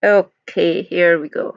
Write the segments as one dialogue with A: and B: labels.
A: Okay, here we go.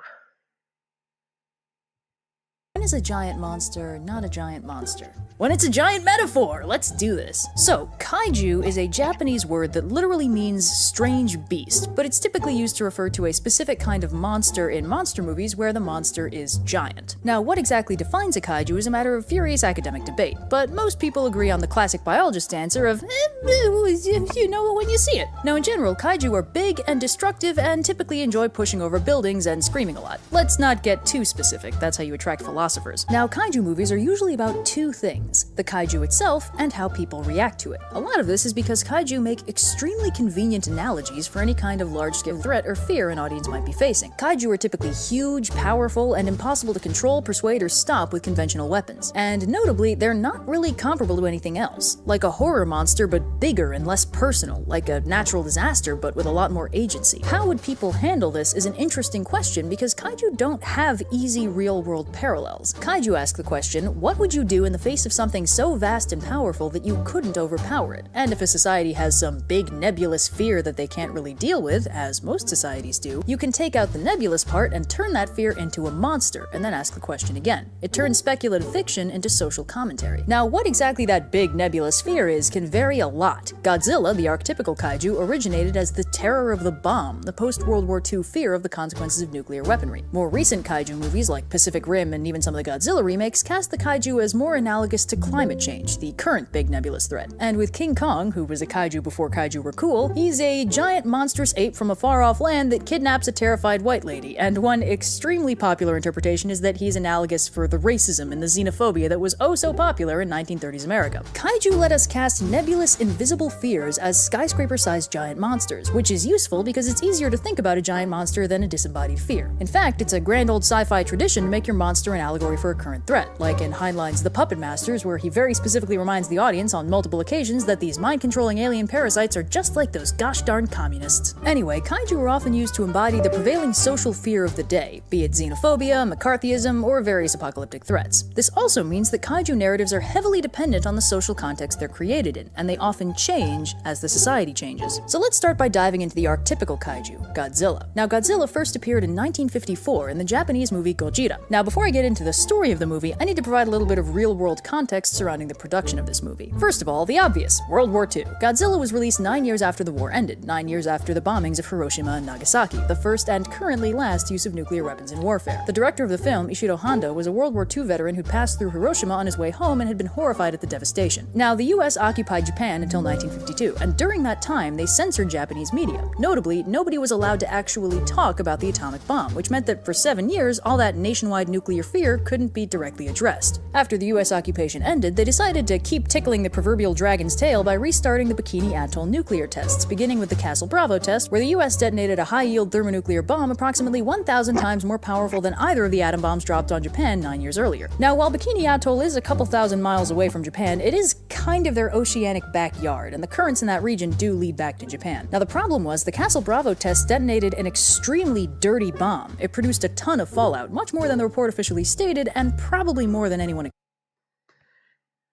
B: When is a giant monster not a giant monster? When it's a giant metaphor! Let's do this. So, kaiju is a Japanese word that literally means strange beast, but it's typically used to refer to a specific kind of monster in monster movies where the monster is giant. Now, what exactly defines a kaiju is a matter of furious academic debate, but most people agree on the classic biologist answer of, you know it when you see it. Now, in general, kaiju are big and destructive and typically enjoy pushing over buildings and screaming a lot. Let's not get too specific, that's how you attract philosophers. Now, kaiju movies are usually about two things: the kaiju itself and how people react to it. A lot of this is because kaiju make extremely convenient analogies for any kind of large-scale threat or fear an audience might be facing. Kaiju are typically huge, powerful, and impossible to control, persuade, or stop with conventional weapons. And notably, they're not really comparable to anything else. Like a horror monster, but bigger and less personal. Like a natural disaster, but with a lot more agency. How would people handle this is an interesting question because kaiju don't have easy real-world parallels. Kaiju ask the question, what would you do in the face of something so vast and powerful that you couldn't overpower it? And if a society has some big nebulous fear that they can't really deal with, as most societies do, you can take out the nebulous part and turn that fear into a monster, and then ask the question again. It turns speculative fiction into social commentary. Now, what exactly that big nebulous fear is can vary a lot. Godzilla, the archetypical kaiju, originated as the terror of the bomb, the post-World War II fear of the consequences of nuclear weaponry. More recent kaiju movies like Pacific Rim and even some of the Godzilla remakes cast the kaiju as more analogous to climate change, the current big nebulous threat. And with King Kong, who was a kaiju before kaiju were cool, he's a giant monstrous ape from a far-off land that kidnaps a terrified white lady, and one extremely popular interpretation is that he's analogous for the racism and the xenophobia that was oh so popular in 1930s America. Kaiju let us cast nebulous, invisible fears as skyscraper-sized giant monsters, which is useful because it's easier to think about a giant monster than a disembodied fear. In fact, it's a grand old sci-fi tradition to make your monster an allegory for a current threat, like in Heinlein's The Puppet Masters, where he very specifically reminds the audience on multiple occasions that these mind-controlling alien parasites are just like those gosh darn communists. Anyway, kaiju are often used to embody the prevailing social fear of the day, be it xenophobia, McCarthyism, or various apocalyptic threats. This also means that kaiju narratives are heavily dependent on the social context they're created in, and they often change as the society changes. So let's start by diving into the archetypical kaiju, Godzilla. Now, Godzilla first appeared in 1954 in the Japanese movie Gojira. Now, before I get into the story of the movie, I need to provide a little bit of real-world context surrounding the production of this movie. First of all, the obvious, World War II. Godzilla was released 9 years after the war ended, 9 years after the bombings of Hiroshima and Nagasaki, the first and currently last use of nuclear weapons in warfare. The director of the film, Ishiro Honda, was a World War II veteran who'd passed through Hiroshima on his way home and had been horrified at the devastation. Now, the US occupied Japan until 1952, and during that time, they censored Japanese media. Notably, nobody was allowed to actually talk about the atomic bomb, which meant that for 7 years, all that nationwide nuclear fear couldn't be directly addressed. After the US occupation ended, they decided to keep tickling the proverbial dragon's tail by restarting the Bikini Atoll nuclear tests, beginning with the Castle Bravo test, where the US detonated a high-yield thermonuclear bomb approximately 1,000 times more powerful than either of the atom bombs dropped on Japan 9 years earlier. Now, while Bikini Atoll is a couple thousand miles away from Japan, it is kind of their oceanic backyard, and the currents in that region do lead back to Japan. Now, the problem was the Castle Bravo test detonated an extremely dirty bomb. It produced a ton of fallout, much more than the report officially stated, and probably more than anyone.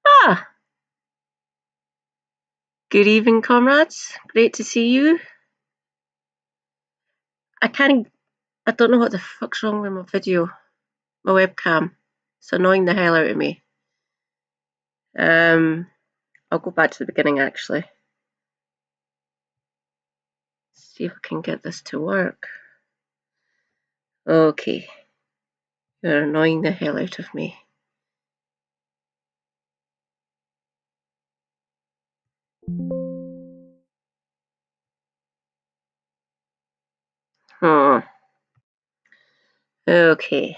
A: Ah! Good evening, comrades. Great to see you. I don't know what the fuck's wrong with my video. My webcam. It's annoying the hell out of me. I'll go back to the beginning actually. See if I can get this to work. Okay. You're annoying the hell out of me. Okay.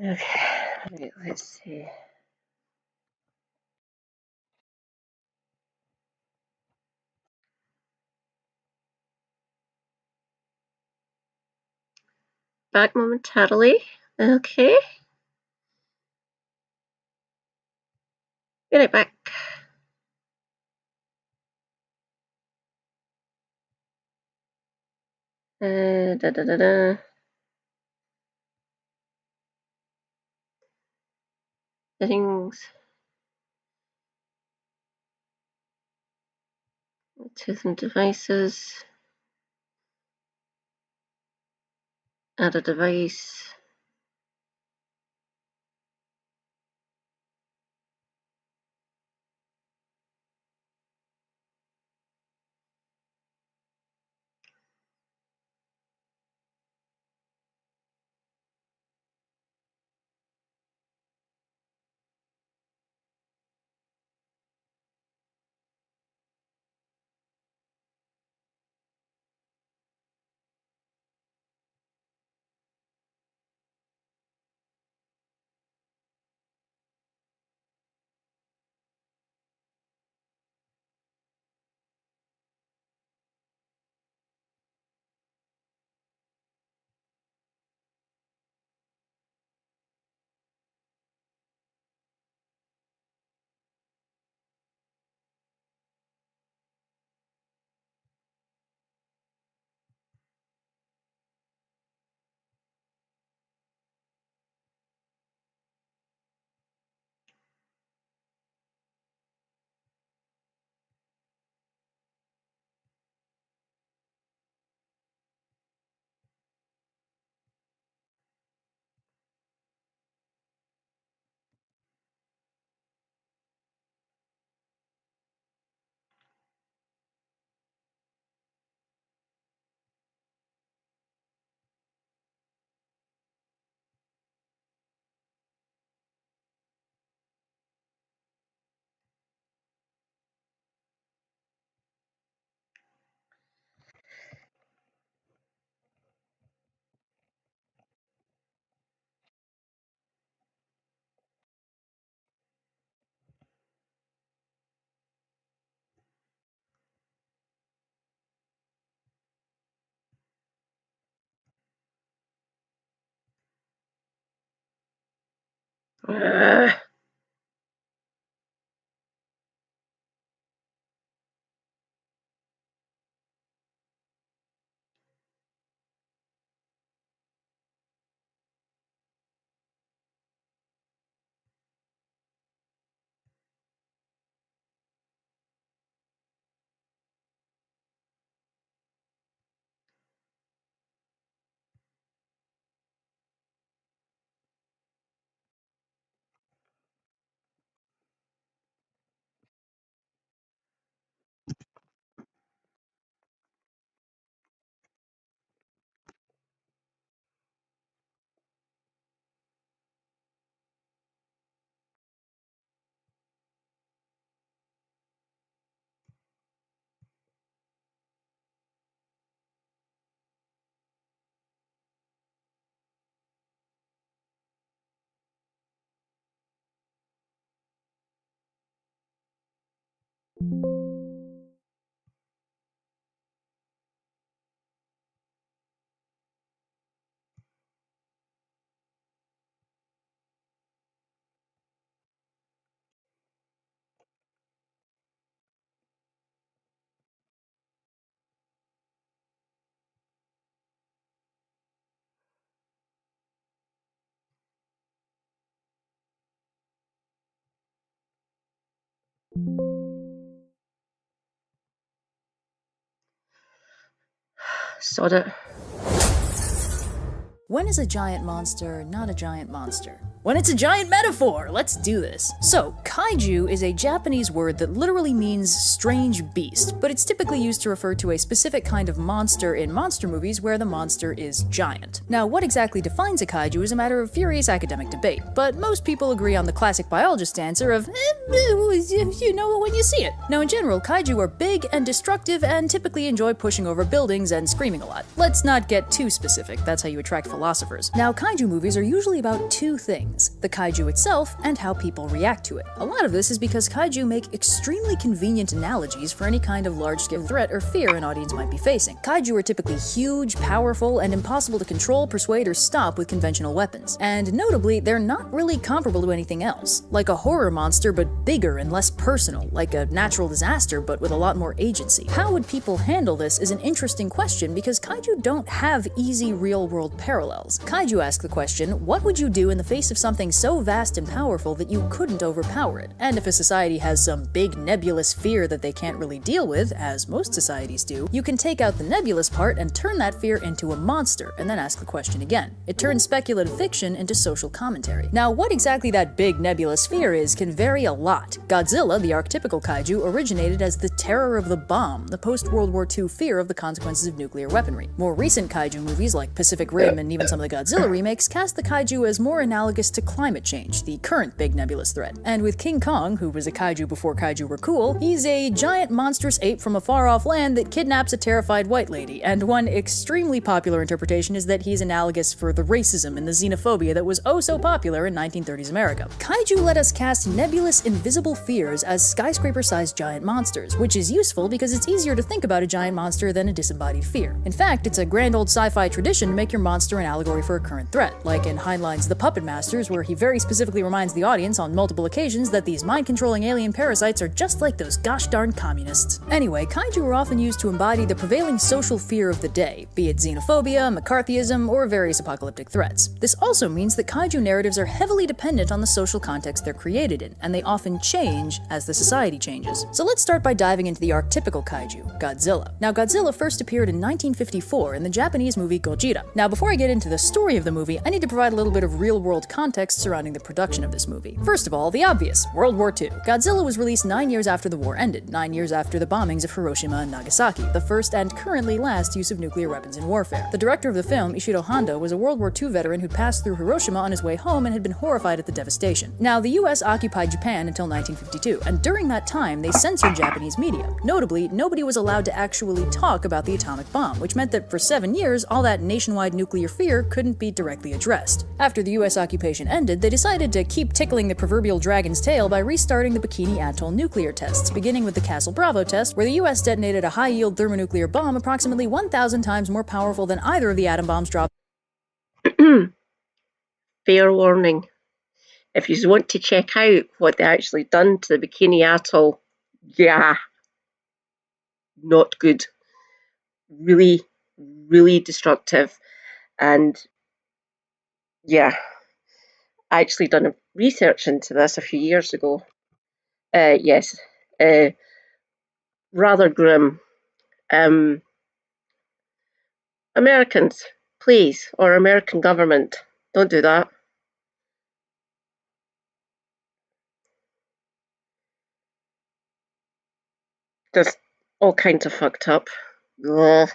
A: Okay, let's see. Back momentarily. Okay. Be right back. Da, da, da, da. Settings. Tooth and devices. Add a device. Ah. Sod it.
B: When is a giant monster not a giant monster? When it's a giant metaphor! Let's do this. So, kaiju is a Japanese word that literally means strange beast, but it's typically used to refer to a specific kind of monster in monster movies where the monster is giant. Now, what exactly defines a kaiju is a matter of furious academic debate, but most people agree on the classic biologist answer of, you know it when you see it. Now, in general, kaiju are big and destructive and typically enjoy pushing over buildings and screaming a lot. Let's not get too specific, that's how you attract philosophers. Now, kaiju movies are usually about two things: the kaiju itself and how people react to it. A lot of this is because kaiju make extremely convenient analogies for any kind of large-scale threat or fear an audience might be facing. Kaiju are typically huge, powerful, and impossible to control, persuade, or stop with conventional weapons. And notably, they're not really comparable to anything else. Like a horror monster, but bigger and less personal, like a natural disaster but with a lot more agency. How would people handle this is an interesting question because kaiju don't have easy real-world parallels. Kaiju ask the question, what would you do in the face of something so vast and powerful that you couldn't overpower it? And if a society has some big nebulous fear that they can't really deal with, as most societies do, you can take out the nebulous part and turn that fear into a monster, and then ask the question again. It turns speculative fiction into social commentary. Now, what exactly that big nebulous fear is can vary a lot. Godzilla, the archetypical kaiju, originated as the terror of the bomb, the post-World War II fear of the consequences of nuclear weaponry. More recent kaiju movies like Pacific Rim and even some of the Godzilla remakes cast the kaiju as more analogous to climate change, the current big nebulous threat. And with King Kong, who was a kaiju before kaiju were cool, he's a giant monstrous ape from a far-off land that kidnaps a terrified white lady, and one extremely popular interpretation is that he's analogous for the racism and the xenophobia that was oh so popular in 1930s America. Kaiju let us cast nebulous, invisible fears as skyscraper-sized giant monsters, which is useful because it's easier to think about a giant monster than a disembodied fear. In fact, it's a grand old sci-fi tradition to make your monster an allegory for a current threat, like in Heinlein's The Puppet Masters, where he very specifically reminds the audience on multiple occasions that these mind-controlling alien parasites are just like those gosh darn communists. Anyway, kaiju are often used to embody the prevailing social fear of the day, be it xenophobia, McCarthyism, or various apocalyptic threats. This also means that kaiju narratives are heavily dependent on the social context they're created in, and they often change as the society changes. So let's start by diving into the archetypical kaiju, Godzilla. Now, Godzilla first appeared in 1954 in the Japanese movie Gojira. Now, before I get into the story of the movie, I need to provide a little bit of real-world context surrounding the production of this movie. First of all, the obvious, World War II. Godzilla was released 9 years after the war ended, 9 years after the bombings of Hiroshima and Nagasaki, the first and currently last use of nuclear weapons in warfare. The director of the film, Ishiro Honda, was a World War II veteran who'd passed through Hiroshima on his way home and had been horrified at the devastation. Now, the US occupied Japan until 1952, and during that time, they censored Japanese media. Notably, nobody was allowed to actually talk about the atomic bomb, which meant that for 7 years, all that nationwide nuclear fear couldn't be directly addressed. After the US occupation ended, they decided to keep tickling the proverbial dragon's tail by restarting the Bikini Atoll nuclear tests, beginning with the Castle Bravo test, where the US detonated a high-yield thermonuclear bomb approximately 1,000 times more powerful than either of the atom bombs dropped.
A: Fair warning. If you want to check out what they actually done to the Bikini Atoll, yeah, not good. Really, really destructive. And yeah, I actually done a research into this a few years ago. Yes, rather grim. Americans, please, or American government, don't do that. Just all kinds of fucked up. Ugh.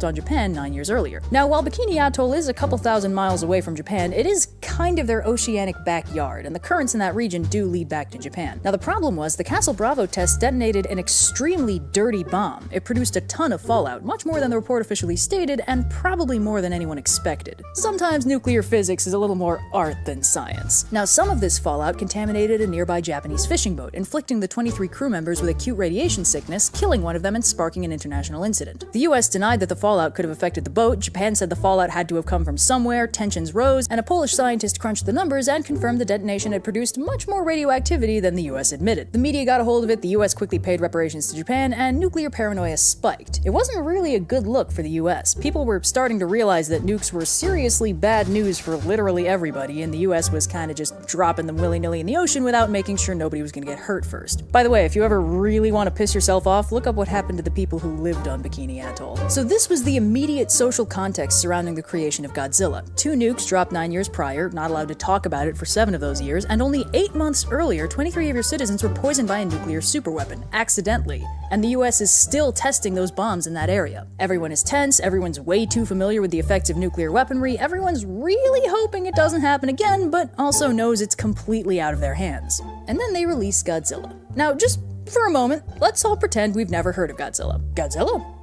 B: On Japan 9 years earlier. Now, while Bikini Atoll is a couple thousand miles away from Japan, it is kind of their oceanic backyard, and the currents in that region do lead back to Japan. Now, the problem was the Castle Bravo test detonated an extremely dirty bomb. It produced a ton of fallout, much more than the report officially stated, and probably more than anyone expected. Sometimes nuclear physics is a little more art than science. Now, some of this fallout contaminated a nearby Japanese fishing boat, inflicting the 23 crew members with acute radiation sickness, killing one of them and sparking an international incident. The US denied that the fallout could have affected the boat, Japan said the fallout had to have come from somewhere, tensions rose, and a Polish scientist crunched the numbers and confirmed the detonation had produced much more radioactivity than the US admitted. The media got a hold of it, the US quickly paid reparations to Japan, and nuclear paranoia spiked. It wasn't really a good look for the US. People were starting to realize that nukes were seriously bad news for literally everybody, and the US was kind of just dropping them willy-nilly in the ocean without making sure nobody was going to get hurt first. By the way, if you ever really want to piss yourself off, look up what happened to the people who lived on Bikini Atoll. So this was the immediate social context surrounding the creation of Godzilla. 2 nukes dropped 9 years prior, not allowed to talk about it for 7 of those years, and only 8 months earlier, 23 of your citizens were poisoned by a nuclear superweapon, accidentally. And the US is still testing those bombs in that area. Everyone is tense, everyone's way too familiar with the effects of nuclear weaponry, everyone's really hoping it doesn't happen again, but also knows it's completely out of their hands. And then they release Godzilla. Now, just for a moment, let's all pretend we've never heard of Godzilla. Godzilla?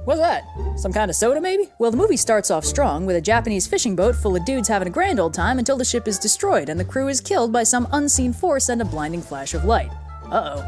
B: What's that? Some kind of soda, maybe? Well, the movie starts off strong with a Japanese fishing boat full of dudes having a grand old time until the ship is destroyed and the crew is killed by some unseen force and a blinding flash of light. Uh-oh.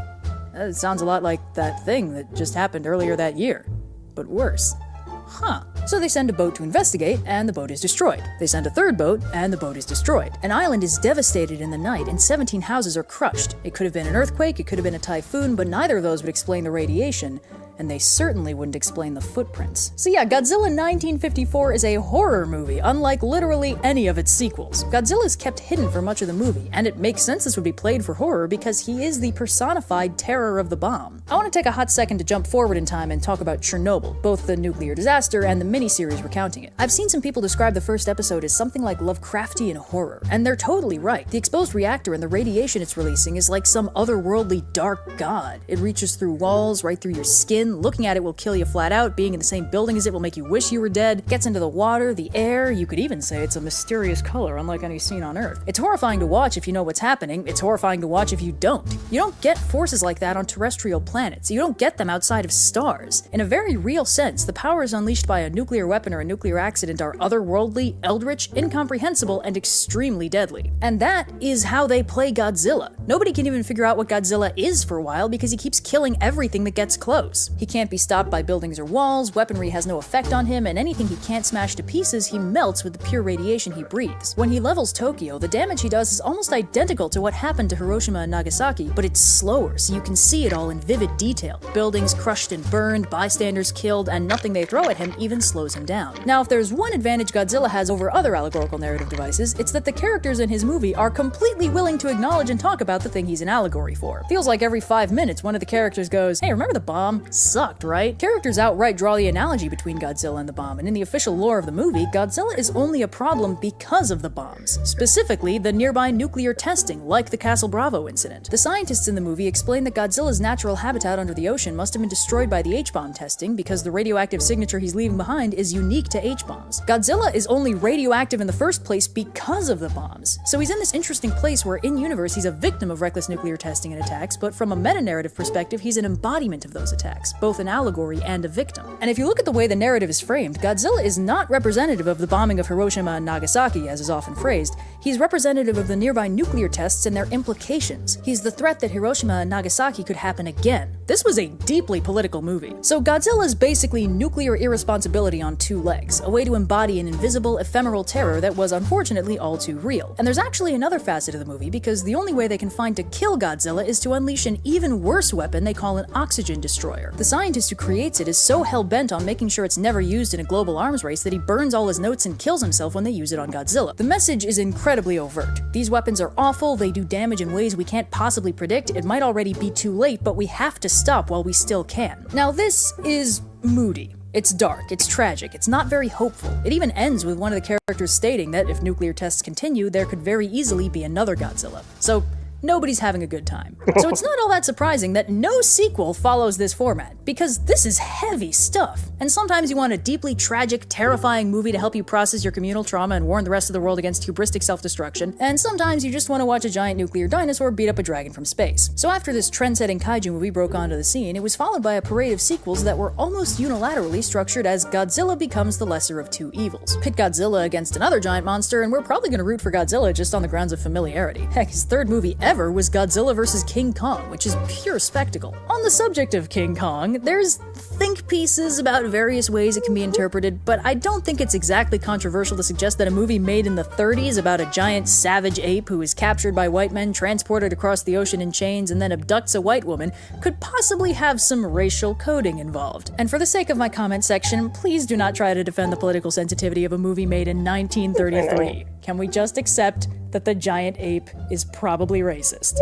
B: That sounds a lot like that thing that just happened earlier that year. But worse. Huh. So they send a boat to investigate, and the boat is destroyed. They send a third boat, and the boat is destroyed. An island is devastated in the night, and 17 houses are crushed. It could have been an earthquake, it could have been a typhoon, but neither of those would explain the radiation, and they certainly wouldn't explain the footprints. So yeah, Godzilla 1954 is a horror movie, unlike literally any of its sequels. Godzilla is kept hidden for much of the movie, and it makes sense this would be played for horror because he is the personified terror of the bomb. I want to take a hot second to jump forward in time and talk about Chernobyl, both the nuclear disaster and the miniseries recounting it. I've seen some people describe the first episode as something like Lovecraftian horror, and they're totally right. The exposed reactor and the radiation it's releasing is like some otherworldly dark god. It reaches through walls, right through your skin. Looking at it will kill you flat out. Being in the same building as it will make you wish you were dead. Gets into the water, the air. You could even say it's a mysterious color unlike any seen on Earth. It's horrifying to watch if you know what's happening. It's horrifying to watch if you don't. You don't get forces like that on terrestrial planets. You don't get them outside of stars. In a very real sense, the powers unleashed by a nuclear weapon or a nuclear accident are otherworldly, eldritch, incomprehensible, and extremely deadly. And that is how they play Godzilla. Nobody can even figure out what Godzilla is for a while because he keeps killing everything that gets close. He can't be stopped by buildings or walls, weaponry has no effect on him, and anything he can't smash to pieces, he melts with the pure radiation he breathes. When he levels Tokyo, the damage he does is almost identical to what happened to Hiroshima and Nagasaki, but it's slower, so you can see it all in vivid detail. Buildings crushed and burned, bystanders killed, and nothing they throw at him even slows him down. Now, if there's one advantage Godzilla has over other allegorical narrative devices, it's that the characters in his movie are completely willing to acknowledge and talk about the thing he's an allegory for. Feels like every 5 minutes, one of the characters goes, "Hey, remember the bomb? Sucked, right?" Characters outright draw the analogy between Godzilla and the bomb, and in the official lore of the movie, Godzilla is only a problem because of the bombs. Specifically, the nearby nuclear testing, like the Castle Bravo incident. The scientists in the movie explain that Godzilla's natural habitat under the ocean must have been destroyed by the H-bomb testing because the radioactive signature he's leaving behind is unique to H-bombs. Godzilla is only radioactive in the first place because of the bombs. So he's in this interesting place where in-universe he's a victim of reckless nuclear testing and attacks, but from a meta-narrative perspective, he's an embodiment of those attacks, both an allegory and a victim. And if you look at the way the narrative is framed, Godzilla is not representative of the bombing of Hiroshima and Nagasaki, as is often phrased. He's representative of the nearby nuclear tests and their implications. He's the threat that Hiroshima and Nagasaki could happen again. This was a deeply political movie. So Godzilla is basically nuclear irresponsibility on two legs, a way to embody an invisible, ephemeral terror that was unfortunately all too real. And there's actually another facet of the movie, because the only way they can find to kill Godzilla is to unleash an even worse weapon they call an oxygen destroyer. The scientist who creates it is so hell-bent on making sure it's never used in a global arms race that he burns all his notes and kills himself when they use it on Godzilla. The message is incredibly overt. These weapons are awful, they do damage in ways we can't possibly predict, it might already be too late, but we have to stop while we still can. Now this is moody. It's dark, it's tragic, it's not very hopeful. It even ends with one of the characters stating that if nuclear tests continue, there could very easily be another Godzilla. So nobody's having a good time. So it's not all that surprising that no sequel follows this format, because this is heavy stuff. And sometimes you want a deeply tragic, terrifying movie to help you process your communal trauma and warn the rest of the world against hubristic self-destruction, and sometimes you just want to watch a giant nuclear dinosaur beat up a dragon from space. So after this trend-setting kaiju movie broke onto the scene, it was followed by a parade of sequels that were almost unilaterally structured as Godzilla becomes the lesser of two evils. Pit Godzilla against another giant monster, and we're probably going to root for Godzilla just on the grounds of familiarity. Heck, his third movie ever was Godzilla vs. King Kong, which is pure spectacle. On the subject of King Kong, there's think pieces about various ways it can be interpreted, but I don't think it's exactly controversial to suggest that a movie made in the 30s about a giant savage ape who is captured by white men, transported across the ocean in chains, and then abducts a white woman could possibly have some racial coding involved. And for the sake of my comment section, please do not try to defend the political sensitivity of a movie made in 1933. Can we just accept that the giant ape is probably racist?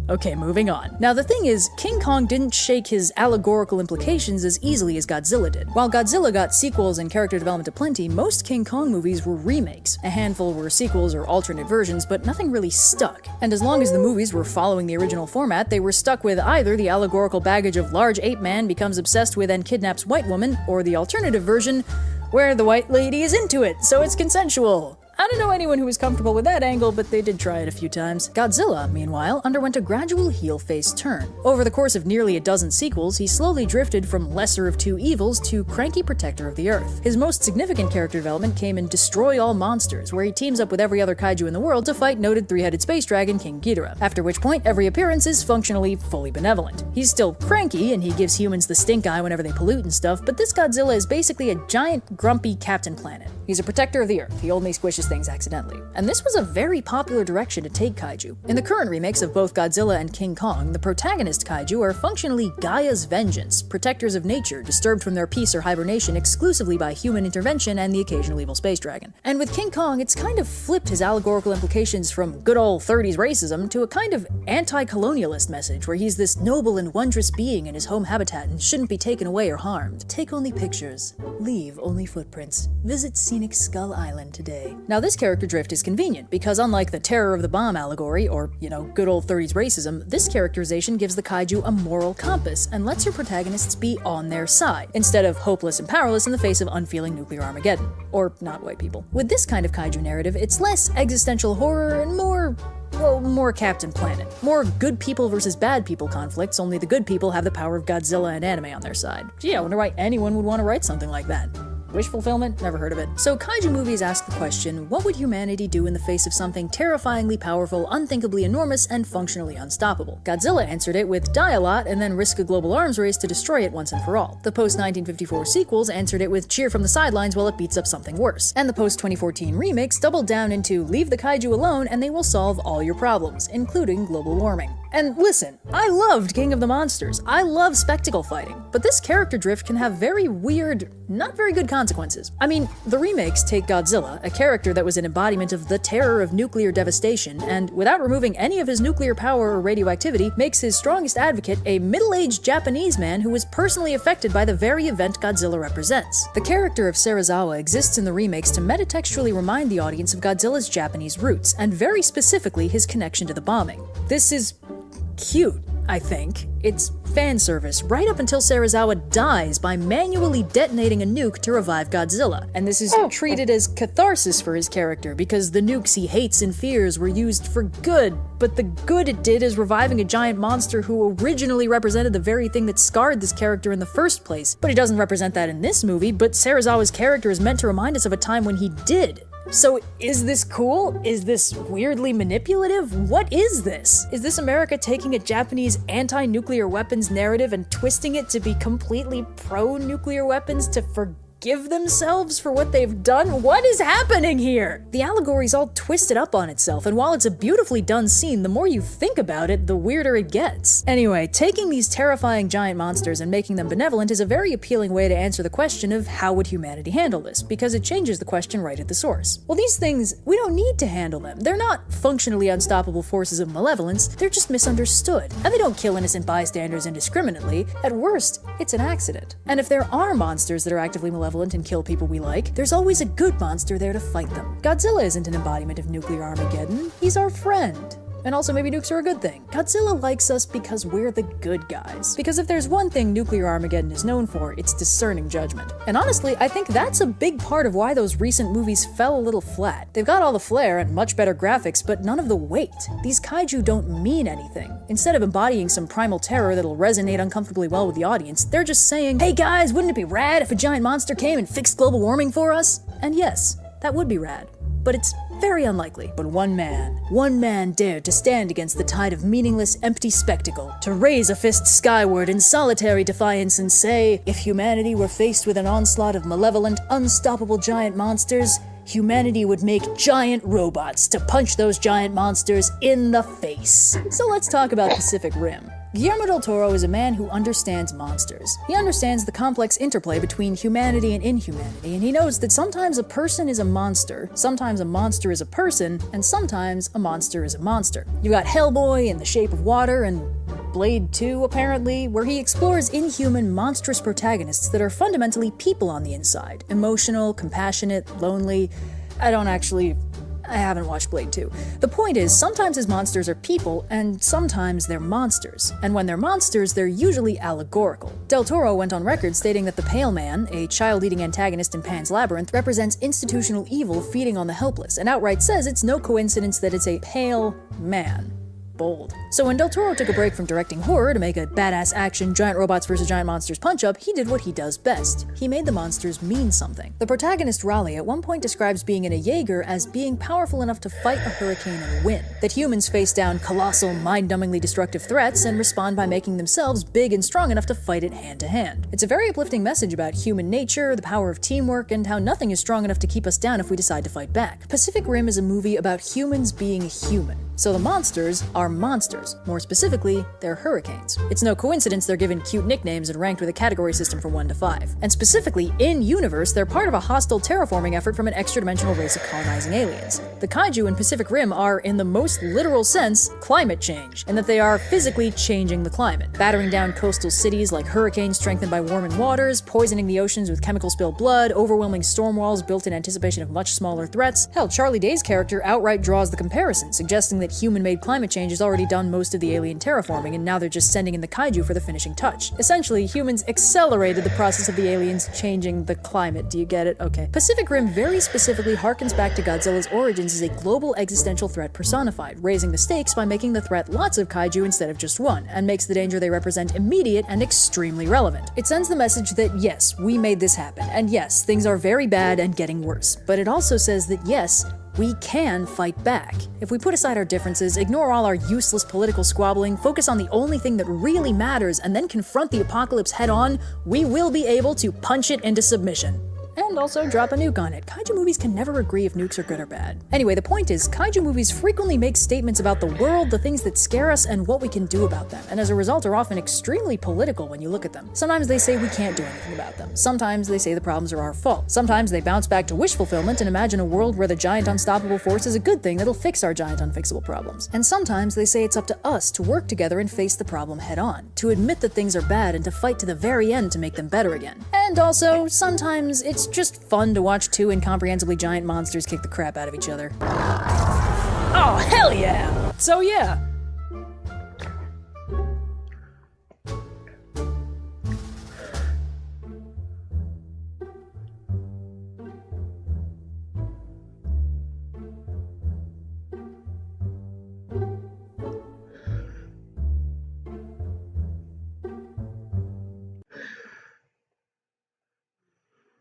B: Okay, moving on. Now the thing is, King Kong didn't shake his allegorical implications as easily as Godzilla did. While Godzilla got sequels and character development aplenty, most King Kong movies were remakes. A handful were sequels or alternate versions, but nothing really stuck. And as long as the movies were following the original format, they were stuck with either the allegorical baggage of large ape man becomes obsessed with and kidnaps white woman, or the alternative version, where the white lady is into it, so it's consensual. I don't know anyone who was comfortable with that angle, but they did try it a few times. Godzilla, meanwhile, underwent a gradual heel-face turn. Over the course of nearly a dozen sequels, he slowly drifted from lesser of two evils to cranky protector of the Earth. His most significant character development came in Destroy All Monsters, where he teams up with every other kaiju in the world to fight noted three-headed space dragon King Ghidorah, after which point every appearance is functionally fully benevolent. He's still cranky, and he gives humans the stink eye whenever they pollute and stuff, but this Godzilla is basically a giant, grumpy Captain Planet. He's a protector of the Earth. He only squishes things accidentally. And this was a very popular direction to take kaiju. In the current remakes of both Godzilla and King Kong, the protagonist kaiju are functionally Gaia's vengeance, protectors of nature, disturbed from their peace or hibernation exclusively by human intervention and the occasional evil space dragon. And with King Kong, it's kind of flipped his allegorical implications from good old 30s racism to a kind of anti-colonialist message, where he's this noble and wondrous being in his home habitat and shouldn't be taken away or harmed. Take only pictures. Leave only footprints. Visit scenic Skull Island today. Now this character drift is convenient, because unlike the terror of the bomb allegory, or, good old 30s racism, this characterization gives the kaiju a moral compass and lets your protagonists be on their side, instead of hopeless and powerless in the face of unfeeling nuclear Armageddon. Or not white people. With this kind of kaiju narrative, it's less existential horror and more Captain Planet. More good people versus bad people conflicts, only the good people have the power of Godzilla and anime on their side. Gee, I wonder why anyone would want to write something like that. Wish fulfillment? Never heard of it. So kaiju movies ask the question, what would humanity do in the face of something terrifyingly powerful, unthinkably enormous, and functionally unstoppable? Godzilla answered it with die a lot and then risk a global arms race to destroy it once and for all. The post-1954 sequels answered it with cheer from the sidelines while it beats up something worse. And the post-2014 remakes doubled down into leave the kaiju alone and they will solve all your problems, including global warming. And listen, I loved King of the Monsters. I love spectacle fighting. But this character drift can have very weird, not very good consequences. I mean, the remakes take Godzilla, a character that was an embodiment of the terror of nuclear devastation, and without removing any of his nuclear power or radioactivity, makes his strongest advocate a middle-aged Japanese man who was personally affected by the very event Godzilla represents. The character of Serizawa exists in the remakes to metatextually remind the audience of Godzilla's Japanese roots, and very specifically his connection to the bombing. This is cute, I think. It's fan service, right up until Serizawa dies by manually detonating a nuke to revive Godzilla. And this is treated as catharsis for his character, because the nukes he hates and fears were used for good, but the good it did is reviving a giant monster who originally represented the very thing that scarred this character in the first place. But he doesn't represent that in this movie, but Serizawa's character is meant to remind us of a time when he did. So is this cool? Is this weirdly manipulative? What is this? Is this America taking a Japanese anti-nuclear weapons narrative and twisting it to be completely pro-nuclear weapons to forgive themselves for what they've done? What is happening here? The allegory's all twisted up on itself, and while it's a beautifully done scene, the more you think about it, the weirder it gets. Anyway, taking these terrifying giant monsters and making them benevolent is a very appealing way to answer the question of how would humanity handle this, because it changes the question right at the source. Well, these things, we don't need to handle them. They're not functionally unstoppable forces of malevolence, they're just misunderstood. And they don't kill innocent bystanders indiscriminately. At worst, it's an accident. And if there are monsters that are actively malevolent and kill people we like, there's always a good monster there to fight them. Godzilla isn't an embodiment of nuclear Armageddon, he's our friend. And also maybe nukes are a good thing. Godzilla likes us because we're the good guys. Because if there's one thing nuclear Armageddon is known for, it's discerning judgment. And honestly, I think that's a big part of why those recent movies fell a little flat. They've got all the flair and much better graphics, but none of the weight. These kaiju don't mean anything. Instead of embodying some primal terror that'll resonate uncomfortably well with the audience, they're just saying, hey guys, wouldn't it be rad if a giant monster came and fixed global warming for us? And yes, that would be rad. But it's very unlikely. But one man dared to stand against the tide of meaningless, empty spectacle, to raise a fist skyward in solitary defiance and say, if humanity were faced with an onslaught of malevolent, unstoppable giant monsters, humanity would make giant robots to punch those giant monsters in the face. So let's talk about Pacific Rim. Guillermo del Toro is a man who understands monsters. He understands the complex interplay between humanity and inhumanity, and he knows that sometimes a person is a monster, sometimes a monster is a person, and sometimes a monster is a monster. You've got Hellboy in The Shape of Water, and Blade 2, apparently, where he explores inhuman, monstrous protagonists that are fundamentally people on the inside. Emotional, compassionate, lonely. I don't actually I haven't watched Blade 2. The point is, sometimes his monsters are people, and sometimes they're monsters. And when they're monsters, they're usually allegorical. Del Toro went on record stating that the Pale Man, a child-eating antagonist in Pan's Labyrinth, represents institutional evil feeding on the helpless, and outright says it's no coincidence that it's a pale man. Bold. So when Del Toro took a break from directing horror to make a badass action giant robots versus giant monsters punch-up, he did what he does best. He made the monsters mean something. The protagonist Raleigh at one point describes being in a Jaeger as being powerful enough to fight a hurricane and win. That humans face down colossal, mind-numbingly destructive threats and respond by making themselves big and strong enough to fight it hand to hand. It's a very uplifting message about human nature, the power of teamwork, and how nothing is strong enough to keep us down if we decide to fight back. Pacific Rim is a movie about humans being human. So the monsters are monsters. More specifically, they're hurricanes. It's no coincidence they're given cute nicknames and ranked with a category system from 1 to 5. And specifically, in-universe, they're part of a hostile terraforming effort from an extra-dimensional race of colonizing aliens. The kaiju in Pacific Rim are, in the most literal sense, climate change, in that they are physically changing the climate, battering down coastal cities like hurricanes strengthened by warming waters, poisoning the oceans with chemical-spilled blood, overwhelming storm walls built in anticipation of much smaller threats. Hell, Charlie Day's character outright draws the comparison, suggesting that human-made climate change has already done most of the alien terraforming, and now they're just sending in the kaiju for the finishing touch. Essentially, humans accelerated the process of the aliens changing the climate. Do you get it? Okay. Pacific Rim very specifically harkens back to Godzilla's origins as a global existential threat personified, raising the stakes by making the threat lots of kaiju instead of just one, and makes the danger they represent immediate and extremely relevant. It sends the message that yes, we made this happen, and yes, things are very bad and getting worse. But it also says that yes, we can fight back. If we put aside our differences, ignore all our useless political squabbling, focus on the only thing that really matters, and then confront the apocalypse head on, we will be able to punch it into submission. And also drop a nuke on it. Kaiju movies can never agree if nukes are good or bad. Anyway, the point is, kaiju movies frequently make statements about the world, the things that scare us, and what we can do about them, and as a result are often extremely political when you look at them. Sometimes they say we can't do anything about them. Sometimes they say the problems are our fault. Sometimes they bounce back to wish fulfillment and imagine a world where the giant unstoppable force is a good thing that'll fix our giant unfixable problems. And sometimes they say it's up to us to work together and face the problem head on, to admit that things are bad and to fight to the very end to make them better again. And also, sometimes it's just fun to watch two incomprehensibly giant monsters kick the crap out of each other. Oh, hell yeah! So yeah.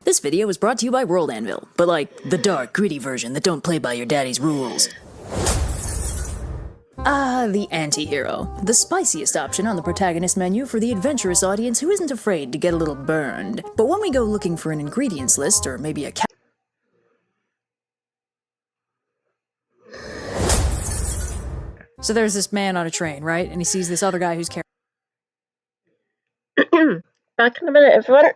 B: This video was brought to you by World Anvil, but like the dark, gritty version that don't play by your daddy's rules. The anti-hero. The spiciest option on the protagonist menu for the adventurous audience who isn't afraid to get a little burned. But when we go looking for an ingredients list, or maybe a So there's this man on a train, right? And he sees this other guy who's carrying...
A: Back in a minute, everyone.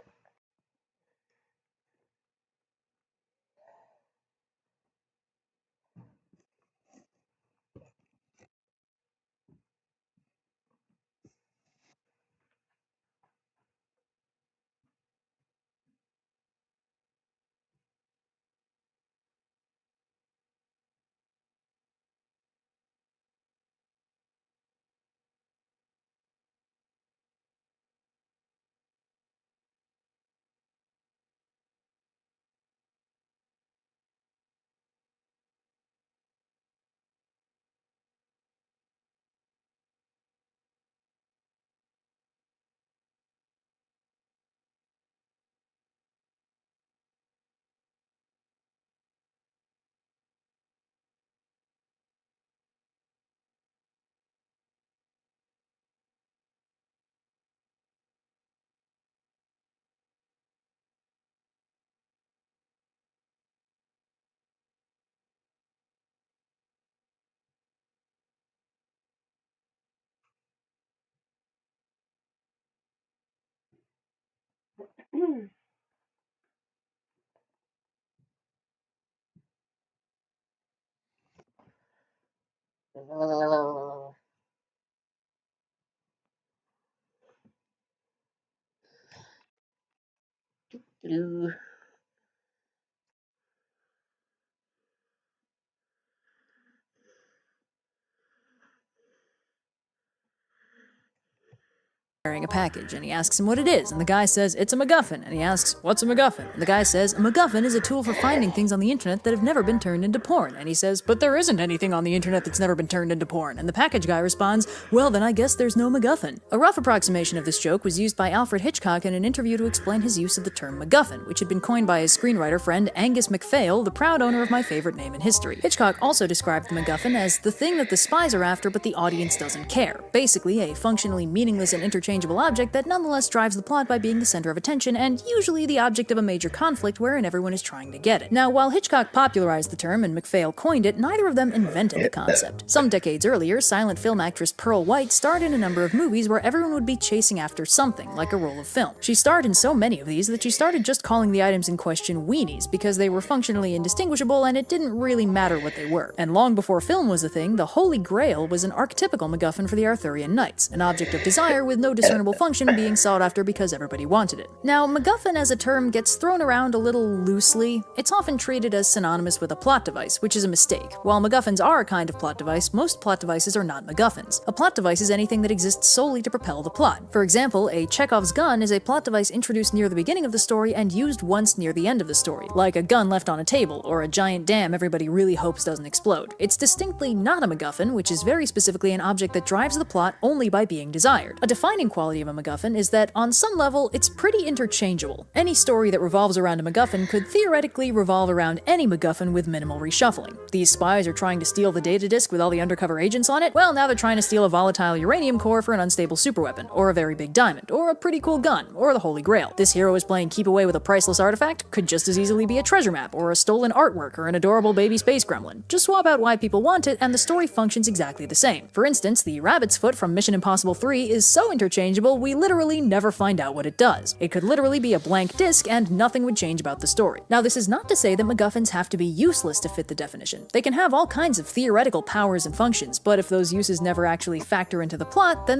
B: carrying a package, and he asks him what it is, and the guy says, it's a MacGuffin, and he asks, what's a MacGuffin? And the guy says, a MacGuffin is a tool for finding things on the internet that have never been turned into porn, and he says, but there isn't anything on the internet that's never been turned into porn, and the package guy responds, well then I guess there's no MacGuffin. A rough approximation of this joke was used by Alfred Hitchcock in an interview to explain his use of the term MacGuffin, which had been coined by his screenwriter friend Angus MacPhail, the proud owner of my favorite name in history. Hitchcock also described the MacGuffin as the thing that the spies are after but the audience doesn't care, basically a functionally meaningless and interchangeable object that nonetheless drives the plot by being the center of attention and usually the object of a major conflict wherein everyone is trying to get it. Now, while Hitchcock popularized the term and MacPhail coined it, neither of them invented the concept. Some decades earlier, silent film actress Pearl White starred in a number of movies where everyone would be chasing after something, like a roll of film. She starred in so many of these that she started just calling the items in question weenies because they were functionally indistinguishable and it didn't really matter what they were. And long before film was a thing, the Holy Grail was an archetypical MacGuffin for the Arthurian Knights, an object of desire with no discernible function being sought after because everybody wanted it. Now, MacGuffin as a term gets thrown around a little loosely. It's often treated as synonymous with a plot device, which is a mistake. While MacGuffins are a kind of plot device, most plot devices are not MacGuffins. A plot device is anything that exists solely to propel the plot. For example, a Chekhov's gun is a plot device introduced near the beginning of the story and used once near the end of the story, like a gun left on a table, or a giant dam everybody really hopes doesn't explode. It's distinctly not a MacGuffin, which is very specifically an object that drives the plot only by being desired. A defining quality of a MacGuffin is that, on some level, it's pretty interchangeable. Any story that revolves around a MacGuffin could theoretically revolve around any MacGuffin with minimal reshuffling. These spies are trying to steal the data disk with all the undercover agents on it? Well, now they're trying to steal a volatile uranium core for an unstable superweapon, or a very big diamond, or a pretty cool gun, or the Holy Grail. This hero is playing keep away with a priceless artifact, could just as easily be a treasure map, or a stolen artwork, or an adorable baby space gremlin. Just swap out why people want it, and the story functions exactly the same. For instance, the rabbit's foot from Mission Impossible 3 is so interchangeable we literally never find out what it does. It could literally be a blank disc and nothing would change about the story. Now, this is not to say that MacGuffins have to be useless to fit the definition. They can have all kinds of theoretical powers and functions, but if those uses never actually factor into the plot, then